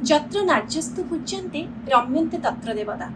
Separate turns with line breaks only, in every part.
যত্র নার্যস্তু পূজ্যন্তে রম্যন্তে তত্র দেবতা।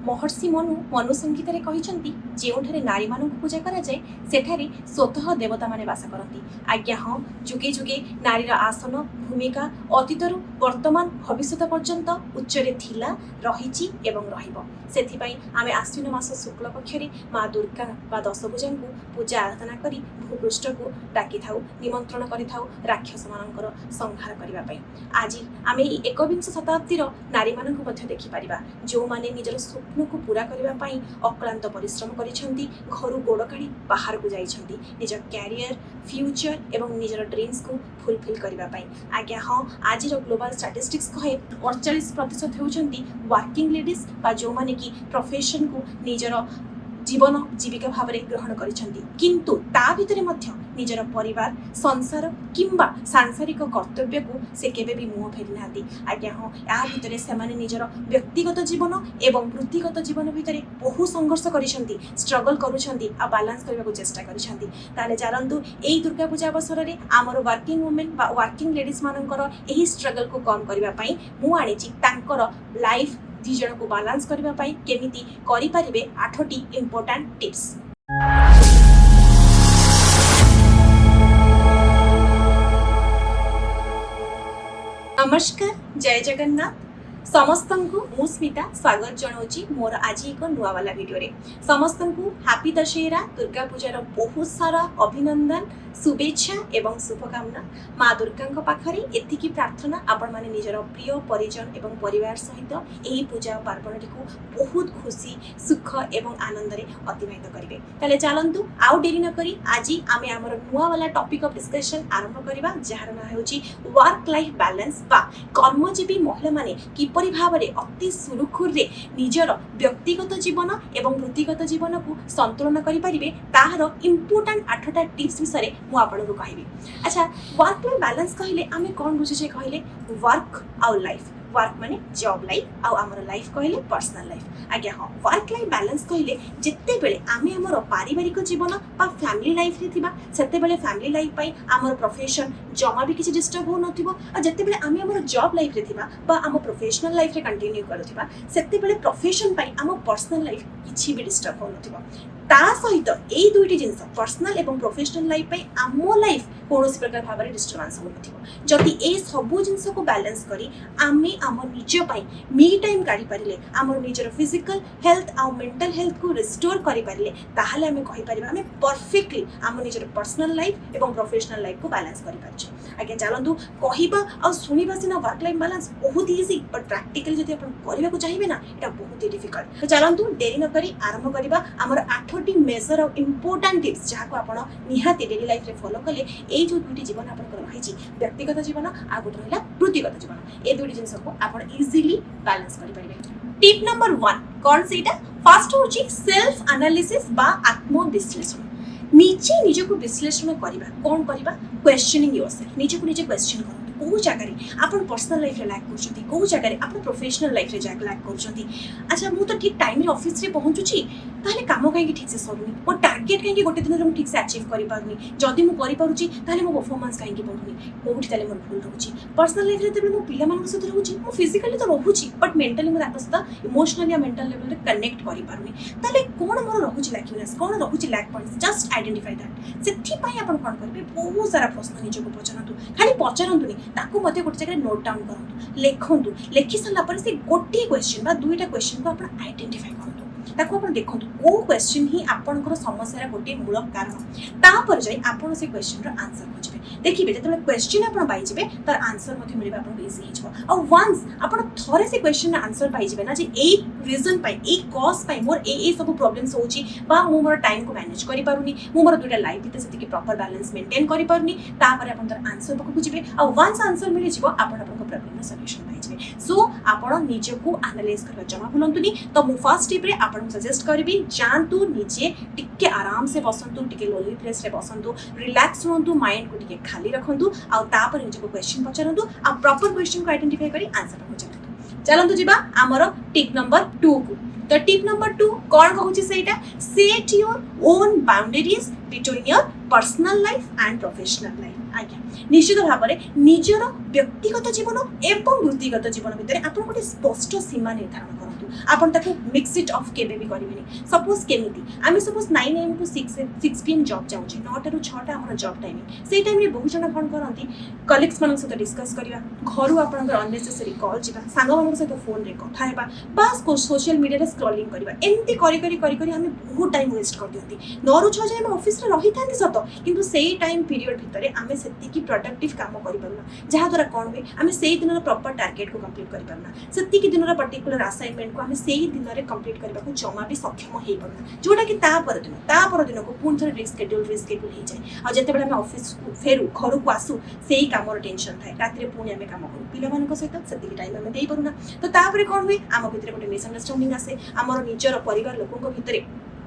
महर्षि मनु मनुसंगीत कहते जो नारी मान पूजा कराए सेठारे स्वतः देवता माने वास करती। आज्ञा हाँ, जुगे जुगे नारीर आसन भूमिका अतीतरू वर्तमान भविष्यत पर्यंत उच्चरे थिला रही एवं रहिबो। सेथिपाई आमे आश्विन मास शुक्ल पक्षरे माँ दुर्गा बा दशभुजा को पूजा आराधना करी भूपृष्ठ को डाकी थाउ, निमंत्रण करि थाउ राक्षस मानकर संहार करने। आज आमे एकविंश शताब्दीर नारी मानक मध्य देखि पारिबा जो माने निजर स्वप्न को पूरा करने अक्लांत परिश्रम करिसेंती, घरु गोड़ काढ़ी बाहर को जाइछंती निज कैरियर फ्यूचर एवं निजर ड्रीम्स को फुलफिल करने। आज्ञा हाँ, आज ग्लोबल स्टैटिस्टिक्स कहे 48% होउछंती वर्किंग लेडीज बा जो माने कि प्रोफेशन को निजर जीवन जीविका भाव में ग्रहण करिसेंती, किंतु ता भितरे मध्य निजर परिवार संसार किंबा सांसारिक कर्तव्य को से केबे भी मुँह फेरी नांती। आज्ञा हाँ, या भितरे से माने निजर व्यक्तिगत जीवन एवं वृत्तिगत जीवन भितरे बहु संघर्ष करिसेंती, स्ट्रगल करुछंती आ बैलेंस करबा को चेष्टा करिसेंती। ताले चलंतु एई दुर्गा पूजा अवसर में आमर वर्किंग वुमेन बा वर्किंग लेडीज मानकर एही स्ट्रगल को कम करबा पई मु आनिची तांकर लाइफ दी जन को बैलेंस करने केमिति करि परिबे 8टी इंपोर्टेंट टिप्स। नमस्कार, जय जगन्नाथ समस्त को मु स्मिता स्वागत जनाऊँगी मोर आज एक नुआ वाला वीडियो रे। समस्त को हैप्पी दशहरा दुर्गा पूजार बहुत सारा अभिनंदन शुभेच्छा एवं शुभकामना। माँ दुर्गा पाखरे एतिकी प्रार्थना आपण माने निजर प्रिय परिजन एवं परिवार सहित यही पूजा पार्वण को बहुत खुशी सुख एवं आनंद रे अतिबाहित करेंगे। ताले चलंतु आउ डेरी न करी आज आमे आमर नुआ वाला टॉपिक ऑफ डिस्कशन आरंभ करबा, जहार ना हेउची वर्क लाइफ बैलेंस बा कर्मजीवी महिला माने किपरि भावरे अति सुरुखुर रे निजर व्यक्तिगत जीवन एवं वृत्तिगत जीवन को संतुलन करि परिबे ताहार इंपोर्टेंट 8टा टिप्स विषय मु आपन को कहबी। अच्छा, वर्क लाइफ बैलेंस कहले आमे कोन बुझे कहले वर्क आउ लाइफ, वर्क माने जॉब लाइफ आउ हमर लाइफ कहले पर्सनल लाइफ। आज्ञा हाँ, वर्क लाइफ बैलेंस कहले जिते बेले आमे हमर पारिवारिक जीवन बा फैमिली लाइफ रे थिबा सेते बेले फैमिली लाइफ पई हमर प्रोफेशन जमा भी किछि डिस्टर्ब हो नथिबो, आ जते बेले आमे हमर जॉब लाइफ रे थिबा बा हम प्रोफेशनल लाइफ रे कंटिन्यू करथिबा सेते बेले प्रोफेशन पई हम पर्सनल लाइफ किछि भी डिस्टर्ब हो नथिबो। ता सहित एई दुईटी जिंस पर्सनल एवं प्रोफेशनल लाइफ पई आमो लाइफ कौनसी प्रकार भाव में डिस्टर्बांस हो नथिबो। जदि ए सबु जिंस को बैलेंस करी आमे आम निज पई मी टाइम काढी पारिले आमर निजर फिजिकल हेल्थ आ मेंटल हेल्थ को रिस्टोर करि पारिले ताहाले आमे कहि परिबा आमे परफेक्टली आम निजर पर्सनल लाइफ एवं प्रोफेशनल लाइफ को बैलेंस करि पारछे। आगे चलंतु कहिबा आ सुनिबा सिना वर्क लाइफ बैलेंस बहुत इजी, बट प्रैक्टिकली जदि आपण करिबा को चाहिबे ना एटा बहुत ही डिफिकल्ट। तो चलंतु देरी न करी आरंभ करिबा हमर 8टी मेजर और इंपोर्टेंट टिप्स जहा को आपण निहाती डेली लाइफ रे फॉलो कले ए जो दुईटी जीवन आपन रही व्यक्तिगत जीवन आ गोटे रहा वृत्तिगत जीवन, ए दुईटी जिनस को आपण इजीली बैलेंस करि परिबे। टिप नंबर 1 कौन सेटा? फर्स्ट होची सेल्फ एनालिसिस बा आत्म विश्लेषण। निजे निज को विश्लेषण करबा, कौन करबा? Questioning yourself. निजे को निजे क्वेश्चन करो कौ जगह आप पर्सनल लाइफ रे लैक कर, कौ जगह आप प्रोफेशनल लाइफ रे लैक कर। अच्छा, मु तो ठीक टाइम रे ऑफिस रे पहुंचुची ताले काम कहीं ठीक से सरुनी, मो टार्गेट कहीं गोटे दिन में ठीक से अचीव कर पारुनी, जदि मु करि पारुची ताले मो परफॉर्मेंस कहीं बढ़ुनी, कोठी ताले मोर भूल रहउची। पर्सनल लाइफ रे तबे मो पिला मानक सहित रहउची, मो फिजिकली तो रहउची बट मेंटली मो ताक सहित इमोशनली या मेंटल लेवल रे कनेक्ट करि पारुनी। ताले कोन मोर रहउची लैक्यूनेस, कोन रहउची lack points, just identify that. सेठी पई आपण कोन करबे बहुत सारा प्रश्न निज को पचरंतु, खाली पचरंतुनी ताकू मते गोटे जगह नोट डाउन करंतु, लेखंतु। लेखि सला पर से गोटे क्वेश्चन बा दुईटा क्वेश्चन को आपण आइडेंटिफाई करंतु, ताको आपण देखंतु को क्वेश्चन ही आपनकर समस्या गोटे मूल कारण, तापर जाई आपण से क्वेश्चन रो आंसर खोजबे। देखिबे जतले क्वेश्चन आपण पाइ जिबे तार आंसर मध्ये मिलबा आपण इजी हिजबो। आ वंस आपण थोरे से क्वेश्चन आंसर पाइ जिबे ना जे ए रीजन पाइ ए कॉज पाइ मोर ए सब प्रॉब्लम्स होची बा मो मोर टाइम को मैनेज करि पारुनी, मो मोर दुटा लाइफ बिते सेति प्रॉपर बैलेंस मेंटेन करि पारुनी, तापर आपण तार आंसर पक खोजबे। आ वंस आंसर मिलि जिवो आपण आपन प्रॉब्लम सॉल्यूशन पाइ जिबे। सो आपण निजे को एनालाइज करबा जमा भूलंतुनी। तो मु फर्स्ट टिप रे आपण सजेस्ट करबी जानतु निजे टिके आराम से बसंतु, टिके लोनली प्लेस रे बसंतु, रिलैक्स रहंतु, माइंड को टिके खाली रखंतु, आ तापर निजे को क्वेश्चन पचरंतु, आ प्रॉपर क्वेश्चन को आइडेंटिफाई करी आंसर पचरंतु। चलंतु जिबा हमर टिप नंबर 2 को। तो टिप नंबर 2 कौन कहूची सेटा? Set your own boundaries between your personal life and professional life. आज्ञा निश्चित भाव में निजर व्यक्तिगत जीवन एवं वृत्तिगत जीवन भितर आप गोटे स्पष्ट सीमा निर्धारण करूँ आपन ताको मिक्स इट ऑफ केबे भी करिवेनी सपोज केमिति आमे suppose 9 am to 6 pm job जाउची 9 टा 6 टा हमर जॉब टाइमिंग सेई टाइम रे बहुत जण कोन करंती कलीग्स मन सहित डिस्कस करिवा घरु आपन अननेसेसरी कॉल जिबा सांग मन सहित फोन रे कथा हेबा बस को सोशल मीडिया रे स्क्रॉलिंग करिवा एंती करी हमें बहुत टाइम वेस्ट कर दियंती 9 ରୁ 6 जाय हम ऑफिस रे रही थांती सत किंतु सेई टाइम पीरियड भितरे आमे सेति की प्रोडक्टिव काम करि परना जहा द्वारा कोन होय आमे सेई दिन रो प्रॉपर टारगेट को कंप्लीट करि परना सेति की दिन रो पर्टिकुलर असाइनमेंट को आमे सेई दिन रे कंप्लीट करबा को जमा भी सक्षम हेई परना जोटा कि ता पर दिन को पुन थरे रिस्केड्यूल हे जाय आ जते बेला हम ऑफिस को फेरु घर को आसु सेई कामर टेंशन थाए रात रे पुनी आमे काम करू पिला मान को सहित सेति की टाइम आमे देई परुना तो ता परे कोन होय आम भितरे गोटे मिसअंडरस्टैंडिंग आसे हमर निजर परिवार लोकन भितरे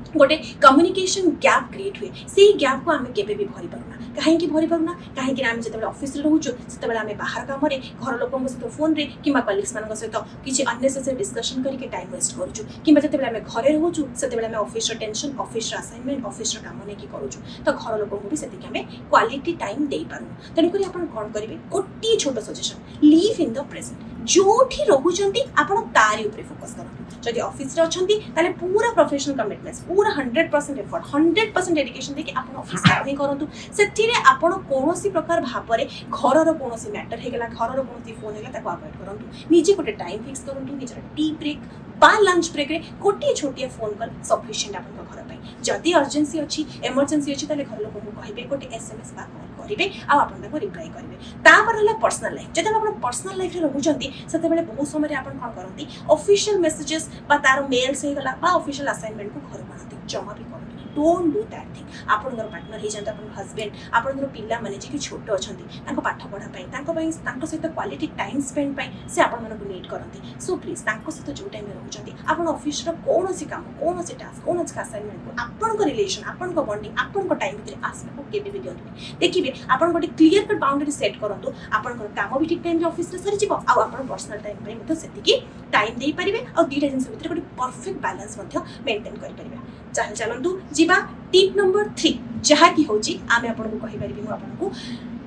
गोटे कम्युनिकेशन गैप क्रिएट हुए से गैप को आम के भरी पारुना कहीं भरी पारुना कहीं आम जो ऑफिस रोचु से आम बाहर कम घर लोक सहित फोन रे कि कलीग्स मान सहित किसी अननेसेसरी डिस्कशन करके टाइम वेस्ट करूँ कि जो आम घरे रोचु से आम office tension office assignment office काम नहीं करूँ तो घर लोक भी से क्वालिटी टाइम दे पारूँ तेणुक आप कौन करेंगे गोटे छोट suggestion live in the present जोठी रोचंती आपण तारी ऊपर फोकस करंतु जदि ऑफिस रे अछंती ताले पूरा प्रोफेशनल कमिटमेंट्स पूरा 100% एफर्ट 100% डेडिकेशन देके आपण ऑफिस काम ही करंतु सेथिरे आपण कोनोसी प्रकार भाबरे घरर कोनोसी मैटर हेगला घरर कोनोसी फोन हेगला ताको अवॉइड करंतु निजे गोटे टाइम फिक्स करंतु निजे टी ब्रेक बा लंच ब्रेक रे गोटे छोटिया फोन कॉल सफिशिएंट आपण घर पई जदि अर्जेंसी अछि इमरजेंसी अछि ताले घर लोक को कहबे गोटे एसएमएस बा कॉल करिवे आ आपण ताको रिप्लाई करिवे तापर हला पर्सनल लाइफ जदि आपण पर्सनल लाइफ रे रहउचंती सेते बेले बहुत समय रे आपण कोन करंती ऑफिशियल मेसेजेस बा तार मेल्स हे गला बा ऑफिशियल असाइनमेंट को घर बनाती जमा भी करंती डोंट डू दैट थिंग आपण पार्टनर हे जानता आपण हस्बैंड आपण पिल्ला माने जे कि छोट अछंती ताको पाठ पढा पई ताको सहित क्वालिटी टाइम स्पेंड पई से आपण मन को नीड करंती सो प्लीज ताको सहित जो टाइम रे रहउचंती आपण ऑफिस रो कोनोसी काम कोनोसी टास्क कोनोसी असाइनमेंट को आपण को रिलेशन आपण को बॉन्डिंग आपण को टाइम भितर आसने को केबे भी दियंतु देखिबे आपण गोटे क्लियर कट बाउंड्री सेट करंतु आपण को काम भी ठीक टाइम रे ऑफिस रे सरी जिवो आ आपण पर्सनल टाइम पे मते सेति की टाइम देई परिबे आ दीटा जिंस भितर गोटे परफेक्ट बैलेंस मते मेंटेन करि परिबे चलंतु जीवा टिप नंबर 3 जहा की होची आमे आपण को कहि परिबे आपण को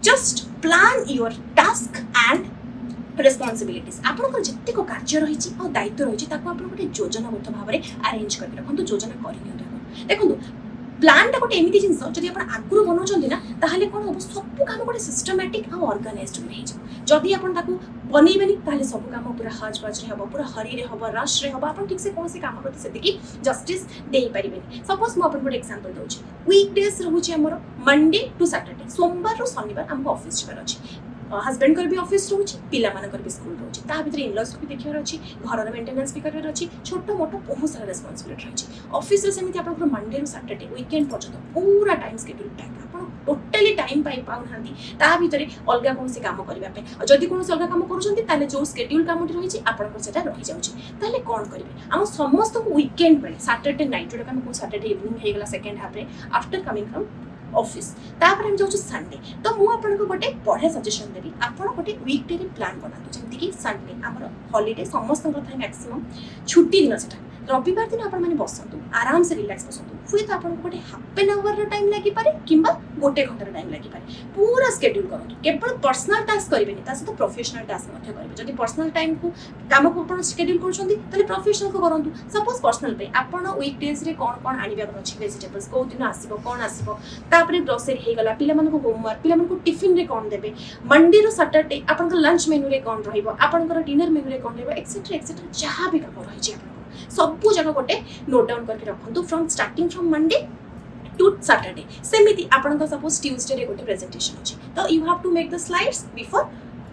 just plan your task and responsibilities आपण को जत्ते को कार्य रहिछि आ दायित्व रहिछि ताको आपण गोटे योजनाबद्ध भाव में अरेंज कर रखंतु योजना करि नियंतु देखंतु प्लान टा गोटे एमिति जिंस जदि आपण आगुरु बनौचंदी ना ताहले कोन हो सब काम गोटे सिस्टमैटिक आ ऑर्गेनाइज्ड वे हिजो जदि आपण ताकू बनेइबेनी ताहले सब काम पूरा हज बज रे हबो पूरा हरी रे हबो रश रे हबो आपण ठीक से कोनसी काम प्रति सेति की जस्टिस देई परिबेनी सपोज म आपण गोटे एग्जांपल दोछि वीक डेज रहउछि हमर मंडे टू सैटरडे सोमवार रो शनिवार हमको ऑफिस जाबार अछि हस्बैंड कर भी ऑफिस रोची पिला मानकर भी स्कूल रोची ता भितर इनलॉज को भी देखिबार अछि घरर मेंटेनेंस भी करबार अछि छोटो मोटो बहुत सारा रिस्पांसिबिलिटी अछि ऑफिस रे समिति आपन मंडे रो सैटरडे वीकेंड पर्यंत पूरा टाइम शेड्यूल पैक आपन टोटली टाइम पाई पाउ नांती ता भितर अलगा कोन से काम करबा पे जदी कोन से अलगा काम करूछंती ताले जो शेड्यूल काम रही छि आपन को सेटा रही जाउछि ताले कोन करबे हम समस्त को वीकेंड पे सैटरडे नाइट जोटा हम को सैटरडे इवनिंग हे गेला सेकंड हाफ रे आफ्टर कमिंग फ्रॉम ऑफिस तापर हम जाउछु संडे तो मु आपन को गोटे पढे सजेशन देबी आपन गोटे वीक डे रे प्लान बनातु जेमति कि संडे हमर हॉलिडे समस्त को थाय मैक्सिमम छुट्टी दिन सेटा रविवार दिन आपण माने बसंतु आराम से रिलैक्स बसंतु हुई तो आपण को गोटे हाफ एन आवर रो टाइम लागि पारे किंबा गोटे घंटा रो टाइम लागि पारे पूरा शेड्यूल करंतु केवल पर्सनल टास्क करिबेनी ता सहित प्रोफेशनल टास्क मध्य करिबे जदि पर्सनल टाइम को काम को आपण शेड्यूल करछंती तले प्रोफेशनल को करंतु सपोज पर्सनल पे आपण वीक डेज रे कोन कोन आनिबा अछि वेजिटेबल्स को दिन आसीबो कोन आसीबो तापरे ग्रोसरी हे गला पिला मन को होमवर्क पिला मन को टिफिन रे कोन देबे मंडे रो सैटरडे आपण को लंच मेनू रे कोन रहिबो आपण को डिनर मेनू रे कोन रहबो एक्सेट्रा जहां भी काम रहि छै सब जगह गोटे नोट डाउन करके रखंतु from starting from Monday to Saturday सेमिति आपण को सपोज ट्यूसडे रे गोटे प्रेजेंटेशन अछि तो you have to make the slides before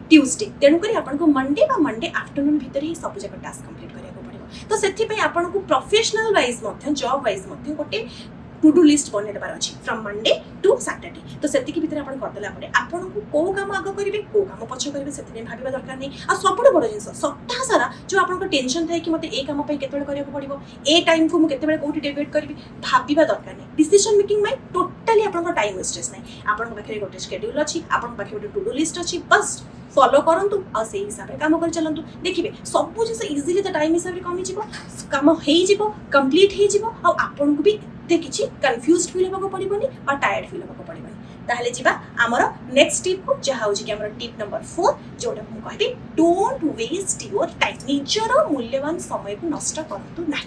Tuesday तेनु करी आपण को मंडे आफ्टरनून भीतर ही सब जगह टास्क कंप्लीट करिया पड़िबो तो सेथि पई आपण को प्रोफेशनल वाइज मध्य जॉब वाइज मध्य गोटे टू डू लिस्ट बने देबार अछि फ्रॉम मंडे टू सैटरडे तो सेति के भीतर आपण करदेला पड़े आपण को को काम आगे करिवे को काम पछ करिवे सेति भाबिबा दरकार नै आ सबुठ बड़ जिंस सप्ताह सारा जो आपण को टेंशन थाए कि मते ए काम पई केतबेले करिया पड़िबो ए टाइम को मु केतबेले कोठी डेविएट करबी भाबिबा दरकार नै डिसीजन मेकिंग में टोटली आपण को टाइम वेस्टेज नै आपण को बाकी गोटे शेड्यूल अछि आपण को बाकी गोटे टू डू लिस्ट अछि बस फॉलो करंतु आ से हिसाब रे काम कर चलंतु देखिबे सब जिंस इजीली त टाइम हिसाब रे कमी जिवो काम हेई जिवो कंप्लीट हेई जिवो आ आपण को भी ते किछि कंफ्यूज्ड फील होबा को पड़िबोनी और टायर्ड फील होबा को पड़िबोनी ताहले जिबा हमर नेक्स्ट टिप को जहा होची कि हमर टिप नंबर 4 जोटा मु कहबी डोंट वेस्ट योर टाइम निजर मूल्यवान समय को नष्ट करतु ना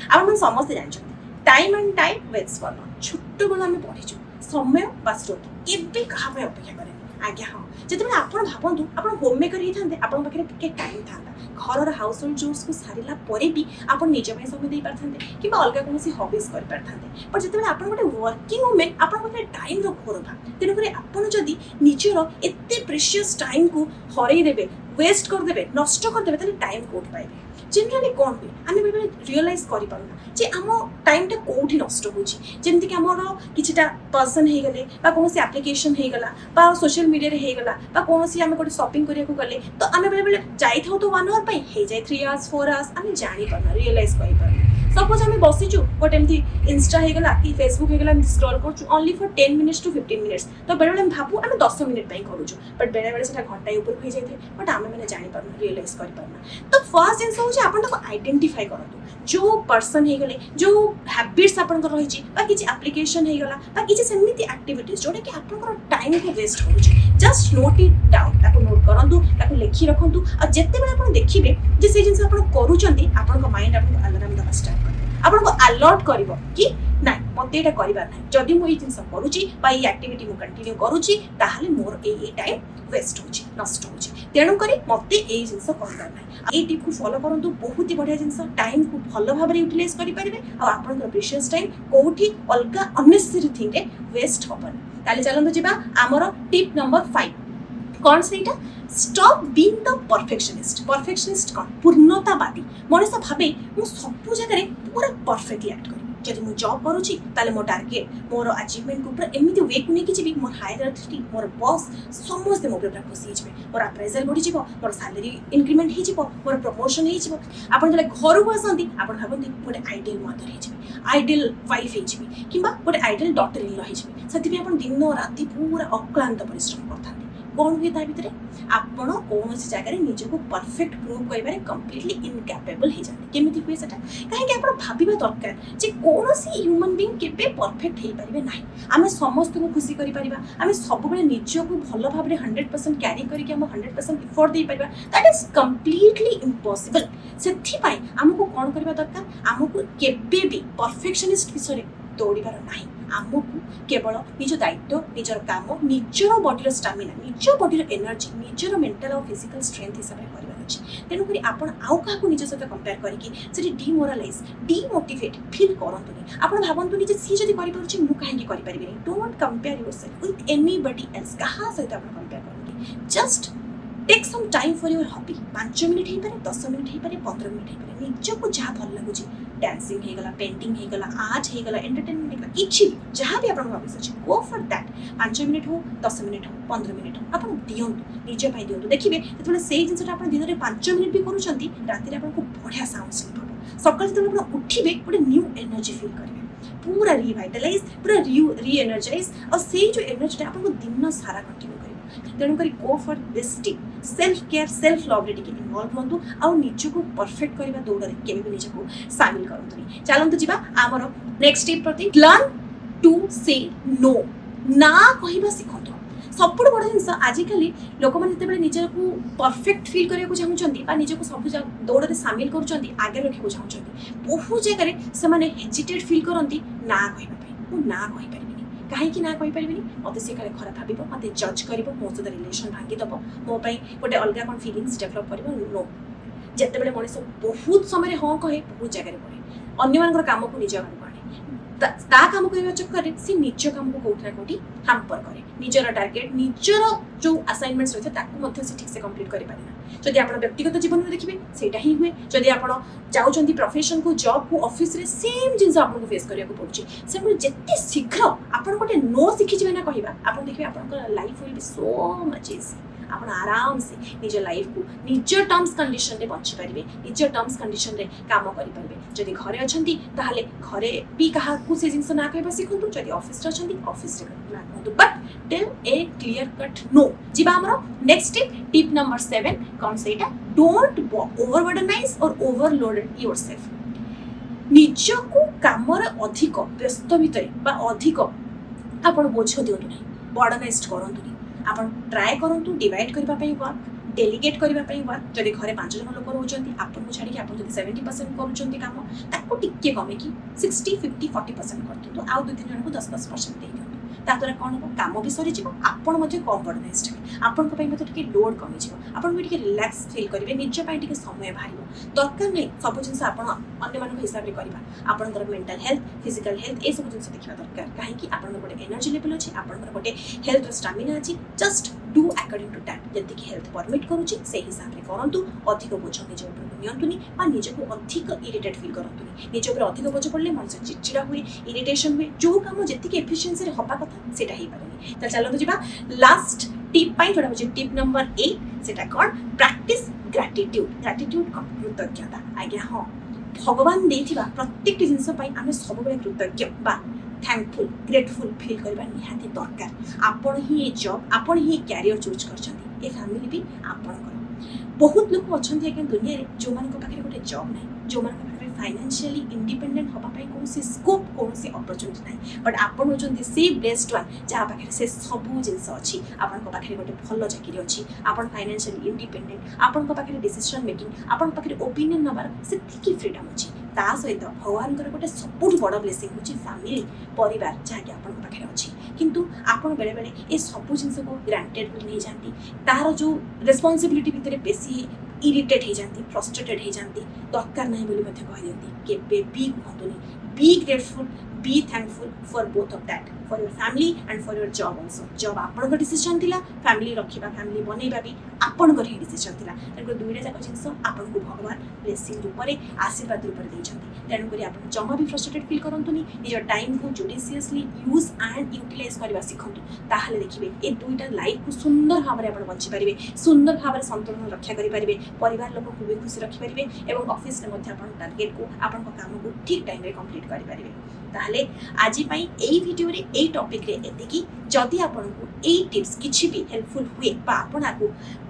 आपण मन समस्त जानछन टाइम एंड टाइम वेस्ट करना छोट बेला हम पढिछु समय बास्रोत केबे कहा पे अपेक्षा करे आज्ञा हाँ जिते आपण भावतु आपण होम मेकर ही थांते आपण पाखे टिके टाइम थांता घर हाउस होल्ड चोर्स को सारिला परे भी आपण निज पे समय दे पारथांते किबा अलगा कोनोसी हॉबीज कर पारथांते पर जिते आपण गोटे वर्किंग वुमेन आपण पाखे टाइम रो घोर भाव तेनु करे आपण जदी निजर एते प्रेशियस टाइम को हरई देबे वेस्ट कर देबे नष्ट कर देबे तले टाइम कोट पाइबे जनरली कोन हुए आम बेले रियलाइज करि पारुना जे आम टाइम टा कोठी नष्ट होची जेमति कि हमर किछटा पर्सन हे गले बा कोनोसी एप्लीकेशन हे गला बा सोशल मीडिया रे हे गला बा कोनोसी आम कोठी शॉपिंग करिया को गले तो आम बेले जाई थाउ तो 1 आवर पई हे जाय 3 आवर्स 4 आवर्स आम जानि पारना रियलाइज करि पारना सपोज आम बसिचु गोटे एमती इंस्टा हे गला कि फेसबुक हे गला एमती स्क्रॉल करछु only for 10 minutes to 15 minutes तो बेले हम भाबु आम 10 मिनिट पई करूछु बट बेले बेले सेटा घंटा ऊपर हो जाय थे बट आम माने जानि पारना रियलाइज करि पारना तो फर्स्ट जिंस हो जे आपण को आइडेंटिफाई करंतु जो पर्सन हे गले जो हैबिट्स आपण को रहिछि बा किछि एप्लीकेशन हे गला बा किछि सेमिति एक्टिविटीज जोडे कि आपण को टाइम को वेस्ट करूछि जस्ट नोट इट डाउन ताको नोट करंतु ताको लिखि रखंतु आ जत्ते बेले आपण देखिबे जे से जिंस आपण करूचंती आपण को माइंड आपण अलार्म दबा स्टार्ट कर आपण को अलर्ट करिवो कि नाइ मते एटा करिबार नै जदि मु ई जिंस करूछि बा ई एक्टिविटी मु कंटिन्यू करूछि ताहाले मोर ए टाइम वेस्ट होछि नष्ट होछि तेणु करी मते ए जिंस करिबार नै ए टिप को फॉलो करंतु बहुत ही बढ़िया जिंस टाइम को भलो भाबरे यूटिलाइज करि परिबे आ आपण को प्रेशियस टाइम कोठी अलगा अननेसेसरी थिंग रे वेस्ट होबन ताले चलंतु जिबा हमर टिप नंबर 5 कोन सेटा स्टॉप बीइंग द परफेक्शनिस्ट कौन पूर्णतावादी मनीष भावे मु सब जगह पूरा परफेक्टली एक्ट करी जदि मु जॉब करूची ताले मो टारगेट मोर अचीवमेंट को पूरा एमिति वे को नेकी जिबी मोर हायर अथॉरिटी मोर बॉस समस्त मो पूरा खुशी हिजबे मोर अप्रेजल बढ़ी जिवो मोर सैलरी इंक्रीमेंट हि जिवो मोर प्रमोशन हि जिवो आपण जले घर को आसंती आपण भाबंती गोटे आइडियल मदर हि जिबी आइडियल वाइफ हि जिबी किबा गोटे आइडियल डॉटर इन लो हि जिबी सती आपण दिन राति पूरा अक्लांत परिश्रम करथांती कौन हुए भितर आपण कौन जगह निजको परफेक्ट प्रूव करें कम्प्लीटली इनकैपेबल हो जाते केमिति हुए सेटा कहीं आप भाविबा दरकार जे कौन ह्यूमन बीइंग केबे परफेक्ट हो पारे ना आम समस्त को खुशी करि परिबा आम सब बेले निजको भल भाव 100% कैरी करके हम 100% इफोर्ट दे परिबा दैट इज कम्प्लीटली इम्पॉसिबल सेथि पई हमको कौन करबा दरकार हमको केबे भी परफेक्शनिस्ट विषय दौड़ार ना आमको केवल निज दायित्व निजर काम निजर बॉडीर स्टामिना निज बॉडीर एनर्जी निजर मेंटल और फिजिकल स्ट्रेंथ हिसाब से करबार अछि तेणुक आपण आउ क्या निज सहित कंपेयर करके डिमोरालाइज डिमोटिवेट फील करंतुनी आपण भावंतुनी जे सी जदी करि परछि मु काहे करि परिबेनी don't compare yourself with anybody else कहा सहित आपण कंपेयर करंती just take some time for your hobby 5 minute ही पारे 10 मिनिट ही पारे 15 मिनिट ही पारे निजको जहाँ भल लगुची डांसिंग हे गला पेंटिंग हे गला आर्ट हे गला एंटरटेनमेंट हे गला किछि भी जहाँ भी आपण हॉबीज अछि गो फॉर दैट 5 मिनिट हो 10 मिनिट हो 15 मिनिट हो आपण दियंतु निजे पाई दियंतु देखिबे जेतबेले सेही जिंसटा आपण दिन रे 5 मिनिट भी करूचंती राति रे आपण को बढ़िया साउंड स्लीप हो सकाळ जेतबेले आपण उठिबे गोटे न्यू एनर्जी फील करिवे पूरा रिवाइटलाइज पूरा री एनर्जाइज और सेही जो एनर्जी आपण को दिन सारा कंटिन्यू करिवे तेणु करी go for this tip self care self love रे टिके इन्वॉल्व होंतु आ निजको परफेक्ट करबा दौड़ रे केबे भी निजको शामिल करंतुनी चलंतु जिबा हमर नेक्स्ट टिप प्रति लर्न टू से नो ना कहिबा सिखंतु सबुठ बड़ जिन आजिकल लोक मैंने जिते निजर को परफेक्ट फिल करने चाहूँगी निजक सब दौड़ में सामिल कर आगे रखा चाहूँगी बहुत जगह से हेजिटेट फिल करती ना कहवाई ना कहीपर कहीं ना कहीपर मत सी काले खराब भाव मत जज कर मो सहित रिलेशन भांगीदेव मोपाई गोटे अलग कौन फिलिंग्स डेभलप कर नो जिते बड़े मनीष बहुत समय हाँ कहे बहुत जगह पड़े अन्य काम को निज घर ता काम करने चक्कर सी निज काम को कौटि ना कौटि हाम्पर करे निजर टार्गेट निजर जो असाइनमेंट्स रही है ठीक से कंप्लीट कर पारे जदि आप व्यक्तिगत जीवन में देखिए सेटा ही हुए जदि आप चाहते प्रोफेशन को जॉब को ऑफिस रे सेम जिन आपको फेस करने को पड़े से जिते शीघ्र आप गोटे नो शिखिजे ना कहवा आप देखिए आप life will be so much easy आप आराम से निज लाइफ को निज टर्म्स कंडीशन रे बंची पारे निज टर्म्स कंडीशन रे काम करि पारे जदि घरे अछंती ताहाले घरे भी कहा को से जिंस ना कहबा सिखंतु जदि ऑफिस रे अछंती ऑफिस रे ना कहंतु but tell a clear cut no जिबा हमरो नेक्स्ट टिप नंबर 7 कोन सेटा डोंट ओवरबर्डनाइज और ओवरलोड योरसेल्फ निज को काम रे अधिक व्यस्त भितरे बा अधिक आपण बोझ दियंतु नै बर्डनाइज्ड करंतुनी आपण ट्राए करंतु डिवाइड करबा पई वर्क डेलीगेट करबा पई वर्क जदि घरे 5 जन लोक रहउचंती आपन छाड़ी कि आपन जदि 70% करूचंती काम ताको टिके कमे कि 60 50 40% करतु तो आउ 2-3 जन को 10% दे दियंतु ताद्वारा कौन हो काम भी सरी आपण कम बर्डनाइज्ड हे आपण टिके लोड कमी आपण टिके रिलैक्स फील करेंगे निज टिके समय बाहर दरकार नहीं सब जिन अन्य हिसाब से करवा आपंकर मेंटल हेल्थ फिजिकल हेल्थ ये सब जिन देखा दरकार कहीं आप गोटे एनर्जी लेवल अच्छे आपंकर गोटे हेल्थ स्टामिना अच्छी just do according to that जति हेल्थ परमिट करुच्ची से हिसाब से करूँ अधिक बोझ निज नियंतुनी निजक अधिक इरिटेट फील करतुनी निज उपर अधिक बोझ पड़े मनुष्य चिड़चिड़ा हुए इरिटेशन हुए जो काम जी एफिशिएंसी हवा कथा सेटा हो पारे तो चलते जा लास्ट टिप जोटा हूँ टिप नंबर 8 सेटा कौन प्रैक्टिस ग्रैटिट्यूड ग्रैटिट्यूड कौन कृतज्ञता आज्ञा हाँ भगवान देथिबा प्रत्येक जिनस आम सब कृतज्ञ बा थैंकफुल ग्रेटफुल फील करबा निहाती दरकार आपण ही ये जॉब आपण ही कैरियर चूज करछंती ए फैमिली भी आपण बहुत लोग अच्छा दुनिया रे जो मान पाखे गोटे जॉब ना जो मान पाखे फाइनेंशियली इंडिपेंडेंट होगापी कौन स्कोप कौन अपॉर्चुनिटी ना बट आपन होचंती से ब्लेस्ड वन जहाँ पाखे से सब जिनस अच्छी आपन पाखे गोटे भल चाकरी अच्छी आपन फाइनेंशियली इंडिपेंडेंट आपन पाखे डिसीजन मेकिंग आपन पाखे ओपिनियन नबार से फ्रीडम अच्छी ता सहित भगवान गोटे सबुठ बड़ ब्लेसिंग हूँ फैमिली परिवार जहाँकि आपन पाखे अच्छी किंतु आपन बेले बेले ये सब जिनस को ग्रांटेड नहीं जाती तार जो रेस्पॉन्सिबिलिटी भितर बेसी इरिटेट हो जाती फ्रस्ट्रेटेड हो जाती दरकार नहीं बोली कह दियंती केबे भी कहतुनी be grateful be thankful for both of that for your family and for your job also job आपन डिसीजन थिला फैमिली रखिबा फैमिली बनैबा भी आपन ही डिसीजन थिला तेणु दुईटा जाक जिनस आपन को भगवान ब्लेसिंग रूप में आशीर्वाद रूप में देइछंती तेणु करी आपन जमा भी फ्रस्ट्रेटेड फील करंतुनी निज टाइम को जुडिशियसली यूज एंड यूटिलाइज करबा सिखंतु ताहाले देखिबे ए दुईटा लाइफ को सुंदर भाव में आपन बंची परिबे सुंदर भाव में संतुलन रक्षा करि परिबे परिवार लोक को भी खुशी रखि परिबे एवं ऑफिस में मध्य आपन टारगेट को आपन काम को ठीक टाइम रे कंप्लीट करि परिबे ताहले आज पई एई वीडियो रे एई टॉपिक रे एतिकी जदि आपन को एई टिप्स किछि भी हेल्पफुल हुए बा आपन आगु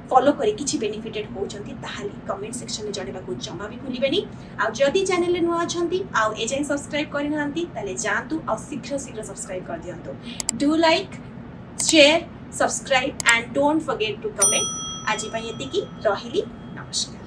फॉलो करे किछि बेनिफिटेड होचंती ताहले कमेंट सेक्शन में जणेबा को जमा भी भूलिबेनी आ जदि चैनल रे नुआ अछंती आ एजाई सब्सक्राइब करि नांती ताले जानतु आ शीघ्र सब्सक्राइब कर दियंतु do like share subscribe and don't forget to comment आज पई एतिकी रहिली नमस्कार।